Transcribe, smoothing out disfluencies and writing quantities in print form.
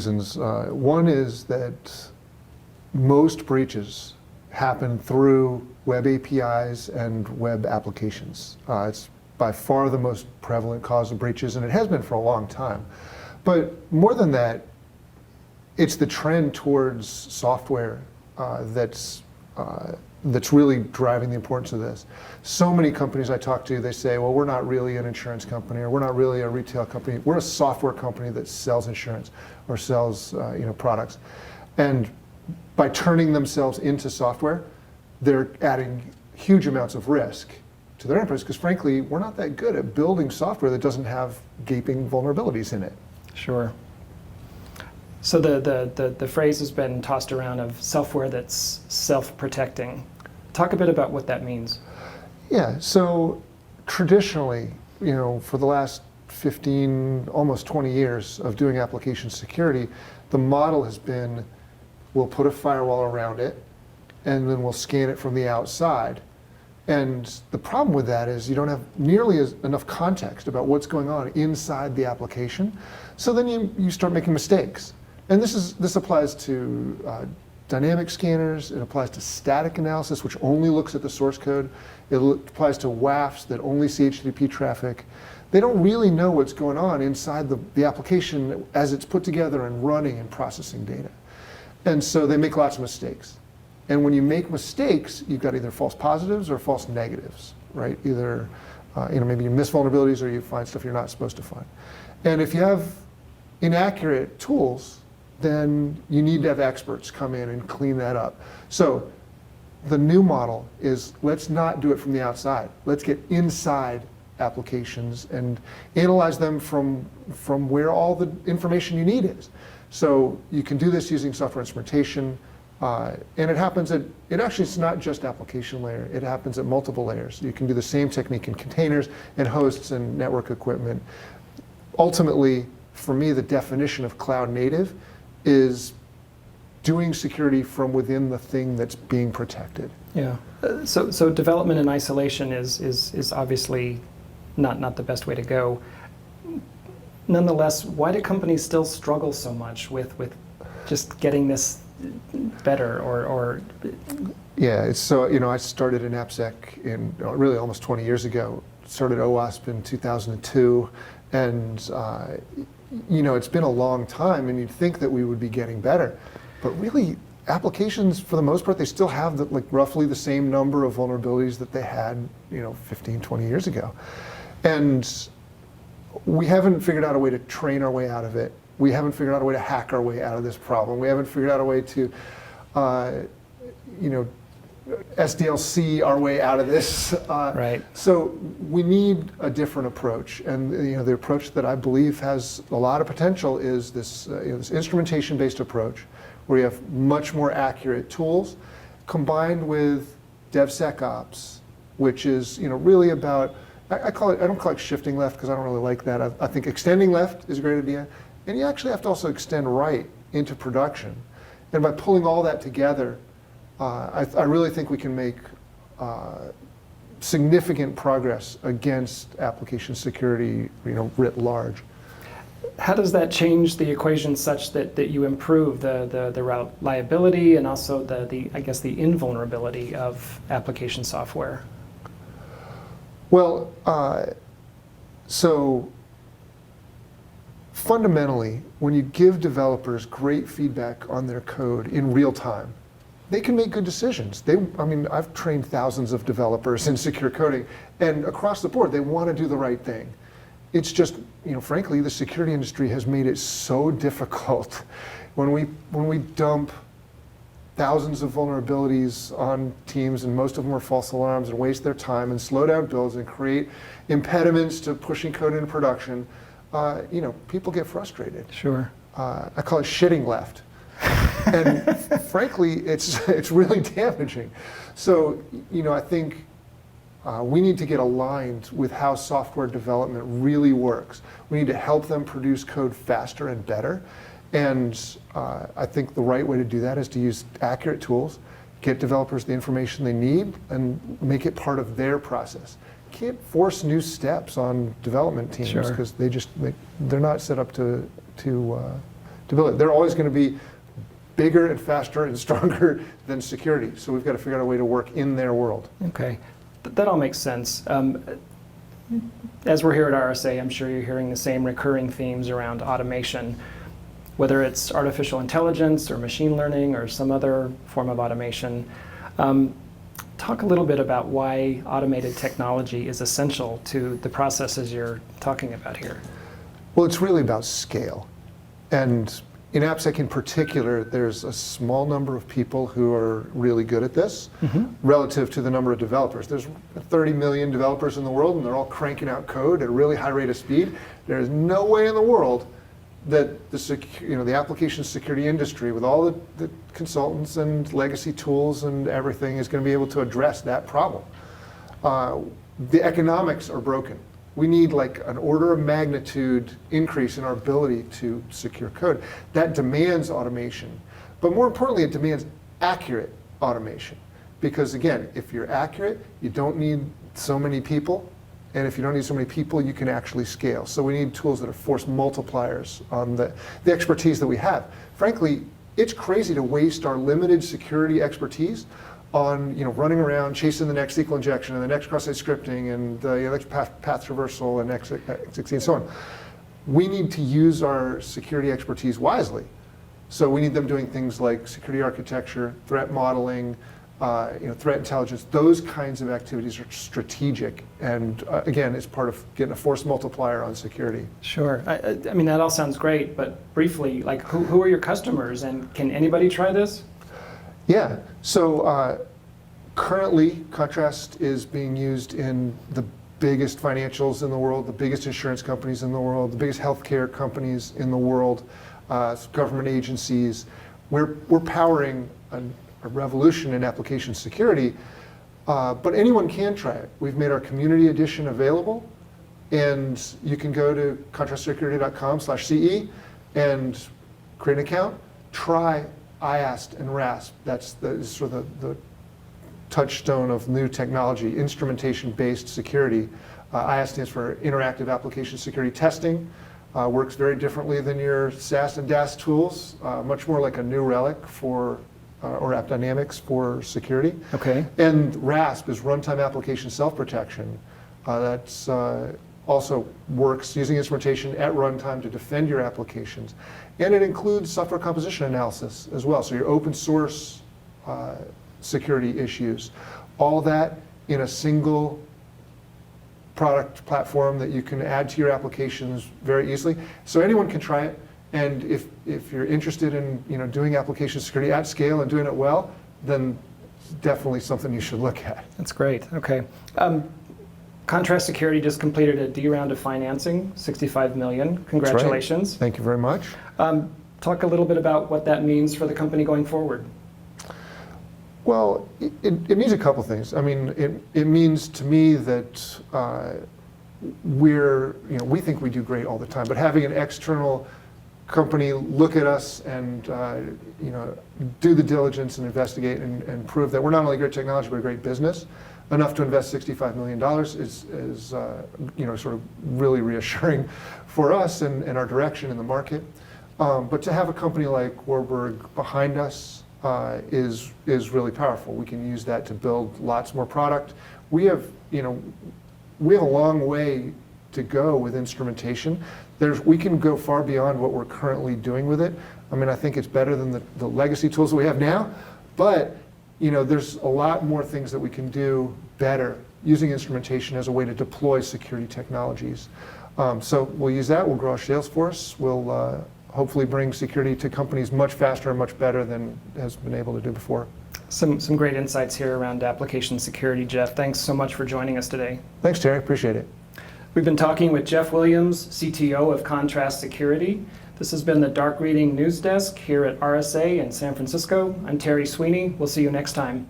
reasons. One is that most breaches happen through web APIs and web applications. It's by far the most prevalent cause of breaches, and it has been for a long time. But more than that, it's the trend towards software that's really driving the importance of this. So many companies I talk to, they say, well, we're not really an insurance company, or we're not really a retail company. We're a software company that sells insurance or sells products. And by turning themselves into software, they're adding huge amounts of risk to their enterprise, because frankly, we're not that good at building software that doesn't have gaping vulnerabilities in it. Sure. So the phrase has been tossed around of software that's self-protecting. Talk a bit about what that means. Yeah, so traditionally, for the last 15, almost 20 years of doing application security, the model has been, we'll put a firewall around it, and then we'll scan it from the outside. And the problem with that is you don't have nearly enough context about what's going on inside the application. So then you start making mistakes. And this applies to dynamic scanners. It applies to static analysis, which only looks at the source code. It applies to WAFs that only see HTTP traffic. They don't really know what's going on inside the application as it's put together and running and processing data. And so they make lots of mistakes. And when you make mistakes, you've got either false positives or false negatives, right? Either maybe you miss vulnerabilities or you find stuff you're not supposed to find. And if you have inaccurate tools, then you need to have experts come in and clean that up. So the new model is, let's not do it from the outside. Let's get inside applications and analyze them from where all the information you need is. So you can do this using software instrumentation. And it happens it's not just application layer, it happens at multiple layers. You can do the same technique in containers and hosts and network equipment. Ultimately, for me, the definition of cloud native is doing security from within the thing that's being protected. Yeah. So development in isolation is obviously not the best way to go. Nonetheless, why do companies still struggle so much with just getting this better or Yeah, it's so, I started in AppSec really almost 20 years ago. Started OWASP in 2002, and it's been a long time, and you'd think that we would be getting better, but really applications, for the most part, they still have roughly the same number of vulnerabilities that they had 15, 20 years ago. And we haven't figured out a way to train our way out of it. We haven't figured out a way to hack our way out of this problem. We haven't figured out a way to, SDLC our way out of this. Right. So we need a different approach, and the approach that I believe has a lot of potential is this instrumentation-based approach, where you have much more accurate tools, combined with DevSecOps, which is really about, I don't call it shifting left because I don't really like that. I think extending left is a great idea. And you actually have to also extend right into production. And by pulling all that together, I really think we can make significant progress against application security, writ large. How does that change the equation such that you improve the reliability and also the invulnerability of application software? Well, so fundamentally, when you give developers great feedback on their code in real time, they can make good decisions. I've trained thousands of developers in secure coding, and across the board, they want to do the right thing. It's just, frankly, the security industry has made it so difficult. When we dump thousands of vulnerabilities on teams, and most of them are false alarms, and waste their time and slow down builds and create impediments to pushing code into production, people get frustrated. Sure. I call it shitting left. And frankly, it's really damaging. So, I think we need to get aligned with how software development really works. We need to help them produce code faster and better. And I think the right way to do that is to use accurate tools, get developers the information they need, and make it part of their process. Can't force new steps on development teams because they're not set up to to build it. They're always going to be bigger and faster and stronger than security. So we've got to figure out a way to work in their world. Okay, that all makes sense. As we're here at RSA, I'm sure you're hearing the same recurring themes around automation, whether it's artificial intelligence or machine learning or some other form of automation. Talk a little bit about why automated technology is essential to the processes you're talking about here. Well, it's really about scale. And in AppSec in particular, there's a small number of people who are really good at this relative to the number of developers. There's 30 million developers in the world, and they're all cranking out code at a really high rate of speed. There's no way in the world that the application security industry, with all the consultants and legacy tools and everything, is going to be able to address that problem. The economics are broken. We need like an order of magnitude increase in our ability to secure code. That demands automation. But more importantly, it demands accurate automation. Because again, if you're accurate, you don't need so many people. And if you don't need so many people, you can actually scale. So we need tools that are force multipliers on the expertise that we have. Frankly, it's crazy to waste our limited security expertise on running around chasing the next SQL injection and the next cross-site scripting and the next path traversal and XXC and so on. We need to use our security expertise wisely. So we need them doing things like security architecture, threat modeling, threat intelligence. Those kinds of activities are strategic, and again, it's part of getting a force multiplier on security. Sure. I mean, that all sounds great, but briefly, like who are your customers, and can anybody try this? Yeah, so currently Contrast is being used in the biggest financials in the world, the biggest insurance companies in the world, the biggest healthcare companies in the world, government agencies. We're powering a revolution in application security, but anyone can try it. We've made our community edition available, and you can go to contrastsecurity.com/CE and create an account, try IAST and RASP. That's sort of the touchstone of new technology, instrumentation-based security. IAST stands for Interactive Application Security Testing. Works very differently than your SAS and DAS tools, much more like a New Relic or AppDynamics for security. Okay. And RASP is Runtime Application Self-Protection. That's also works using instrumentation at runtime to defend your applications. And it includes software composition analysis as well, so your open source security issues. All that in a single product platform that you can add to your applications very easily. So anyone can try it, and if you're interested in doing application security at scale and doing it well, then it's definitely something you should look at. That's great. Okay. Contrast Security just completed a D round of financing, $65 million. Congratulations. Right. Thank you very much. Talk a little bit about what that means for the company going forward. Well, it means a couple things. I mean, it means to me that we think we do great all the time, but having an external company look at us and do the diligence and investigate and prove that we're not only great technology but a great business, enough to invest $65 million is sort of really reassuring for us and our direction in the market. But to have a company like Warburg behind us is really powerful. We can use that to build lots more product. We have a long way to go with instrumentation. We can go far beyond what we're currently doing with it. I mean, I think it's better than the legacy tools that we have now, but there's a lot more things that we can do better using instrumentation as a way to deploy security technologies. So we'll use that. We'll grow our sales force. We'll hopefully bring security to companies much faster and much better than has been able to do before. Some great insights here around application security, Jeff. Thanks so much for joining us today. Thanks, Terry. Appreciate it. We've been talking with Jeff Williams, CTO of Contrast Security. This has been the Dark Reading News Desk here at RSA in San Francisco. I'm Terry Sweeney. We'll see you next time.